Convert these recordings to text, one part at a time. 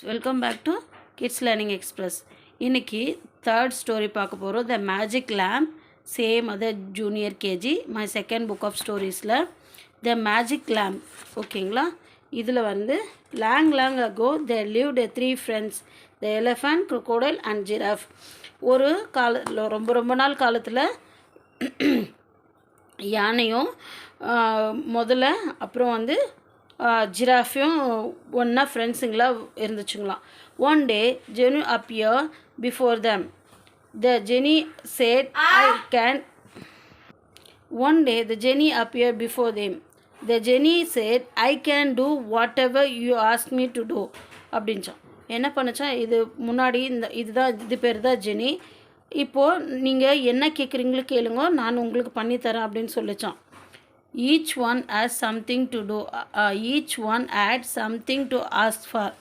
Welcome back to kids learning express. இன்றைக்கி third story பார்க்க போகிறோம். The magic lamp, same other junior KG, my second book of ஸ்டோரிஸில் the magic lamp. ஓகேங்களா? இதில் வந்து long ago there lived three friends, the elephant, crocodile and giraffe. ஒரு ரொம்ப நாள் காலத்தில் யானையும் முதல்ல அப்புறம் வந்து ஜிராஃபையும் ஒன்றா ஃப்ரெண்ட்ஸுங்களாக இருந்துச்சுங்களாம். One day genie appear before them. The genie said I can one day the genie appear before them. The genie said I can do whatever you ask me to do அப்படின்ச்சான். என்ன பண்ணுச்சான், இது முன்னாடி இது பேர் தான் Jenny. இப்போது நீங்கள் என்ன கேட்குறீங்களோ கேளுங்க, நான் உங்களுக்கு பண்ணித்தரேன் அப்படின்னு சொல்லிச்சான். Each one has something to do, each one had something to ask for.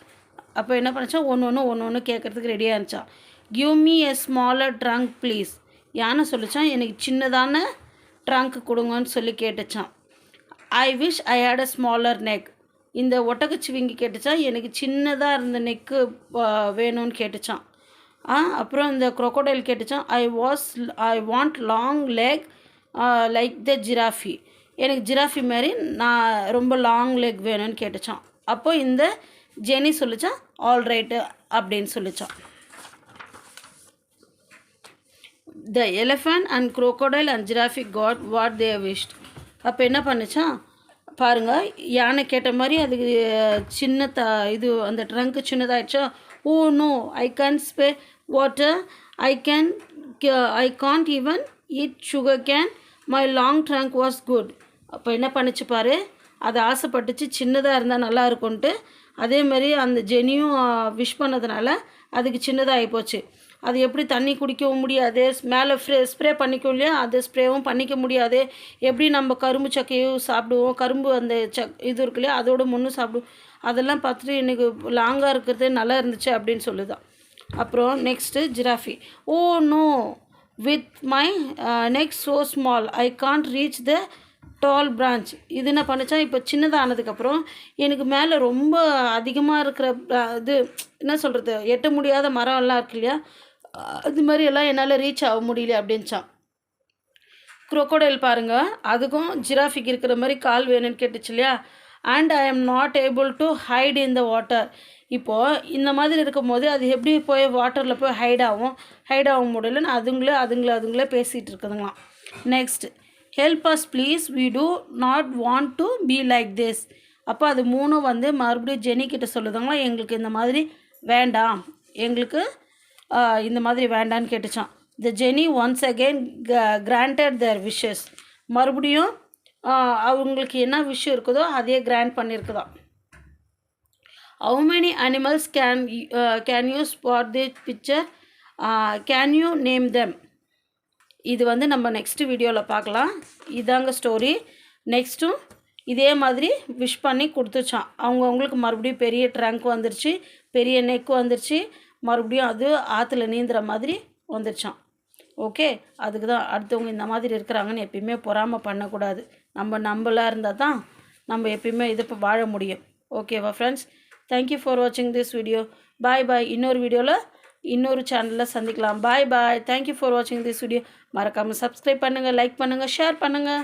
அப்போ என்ன பண்ணிச்சான், ஒன்று கேட்குறதுக்கு ரெடியாக இருந்துச்சான். Give me a smaller trunk please. யானை சொல்லிச்சான், எனக்கு சின்னதான ட்ரங்க் கொடுங்கன்னு சொல்லி கேட்டுச்சான். I wish I had a smaller neck. இந்த ஒட்டகச்சிவிங்கி கேட்டுச்சான், எனக்கு சின்னதாக இருந்த நெக்கு வேணும்னு கேட்டுச்சான். அப்புறம் இந்த crocodile கேட்டுச்சான், I want long leg like the giraffe. எனக்கு ஜிராஃபி மாதிரி நான் ரொம்ப லாங் லெக் வேணும்னு கேட்டுச்சான். அப்போ இந்த ஜெனி சொல்லிச்சான், ஆல் ரைட்டு அப்படின்னு சொல்லிச்சான். The elephant and crocodile and giraffe got what they wish. அப்போ என்ன பண்ணிச்சான் பாருங்கள், யானை கேட்ட மாதிரி அதுக்கு சின்ன அந்த ட்ரங்க்கு சின்னதாகிடுச்சா. Oh no, I can spray water, I can't even eat sugar cane, my long trunk was good. அப்போ என்ன பண்ணிச்சு பாரு, அது ஆசைப்பட்டுச்சு சின்னதாக இருந்தால் நல்லா இருக்கும்ன்ட்டு. அதேமாதிரி அந்த ஜெனியும் விஷ் பண்ணதுனால அதுக்கு சின்னதாக ஆகிப்போச்சு. அது எப்படி தண்ணி குடிக்கவும் முடியாது, மேலே ஸ்ப்ரே பண்ணிக்கும் இல்லையா, அது ஸ்ப்ரேவும் பண்ணிக்க முடியாது. எப்படி நம்ம கரும்பு சக்கையும் சாப்பிடுவோம், கரும்பு அந்த இது இருக்கு இல்லையா, அதோட முன்னும் சாப்பிடுவோம். அதெல்லாம் பார்த்துட்டு எனக்கு லாங்காக இருக்கிறது நல்லா இருந்துச்சு அப்படின்னு சொல்லுதான். அப்புறம் next giraffe. Oh no, with my neck so small I can't reach the tall branch. இது என்ன பண்ணிச்சா, இப்போ சின்னதானதுக்கப்புறம் எனக்கு மேலே ரொம்ப அதிகமாக இருக்கிற இது என்ன சொல்கிறது, எட்ட முடியாத மரம்லாம் இருக்கு இல்லையா, அது மாதிரி எல்லாம் என்னால் ரீச் ஆக முடியல அப்படின்ச்சான். crocodile பாருங்கள், அதுக்கும் ஜிராஃபிக்கு இருக்கிற மாதிரி கால் வேணும்னு கேட்டுச்சு இல்லையா. And I am not able to hide in the water. இப்போது இந்த மாதிரி இருக்கும் போது அது எப்படி போய் வாட்டரில் போய் ஹைட் ஆகும் முடியலன்னு அதுங்களே பேசிகிட்டு இருக்குதுங்களாம். Next, help us please, we do not want to be like this. அப்போ அது மூணும் வந்து மறுபடியும் ஜெனிக்கிட்ட சொல்லுதாங்களா, எங்களுக்கு இந்த மாதிரி வேண்டாம், எங்களுக்கு இந்த மாதிரி வேண்டான்னு கேட்டுச்சான். The genie once again granted their wishes. மறுபடியும் அவங்களுக்கு என்ன விஷயம் இருக்குதோ அதையே கிராண்ட் பண்ணியிருக்குதான். How many animals can you spot the picture, can you name them. இது வந்து நம்ம நெக்ஸ்ட் வீடியோவில் பார்க்கலாம். இதாங்க ஸ்டோரி. நெக்ஸ்ட்டும் இதே மாதிரி விஷ் பண்ணி கொடுத்துச்சான். அவங்களுக்கு மறுபடியும் பெரிய ட்ரங்க் வந்துருச்சு, பெரிய நெக் வந்துருச்சு, மறுபடியும் அது ஆற்றுல நீந்துற மாதிரி வந்துருச்சான். ஓகே, அதுக்கு தான் அடுத்தவங்க இந்த மாதிரி இருக்கிறாங்கன்னு எப்பயுமே பொறாமல் பண்ணக்கூடாது. நம்மளாக இருந்தால் தான் நம்ம எப்பயுமே வாழ முடியும். ஓகேவா ஃப்ரெண்ட்ஸ்? தேங்க்யூ ஃபார் வாட்சிங் திஸ் வீடியோ. பாய். இன்னொரு வீடியோவில் இன்னொரு சேனலில் சந்திக்கலாம். பாய். தேங்க்யூ ஃபார் வாட்சிங் திஸ் வீடியோ. மறக்காமல் சப்ஸ்கிரைப் பண்ணுங்கள், லைக் பண்ணுங்கள், ஷேர் பண்ணுங்கள்.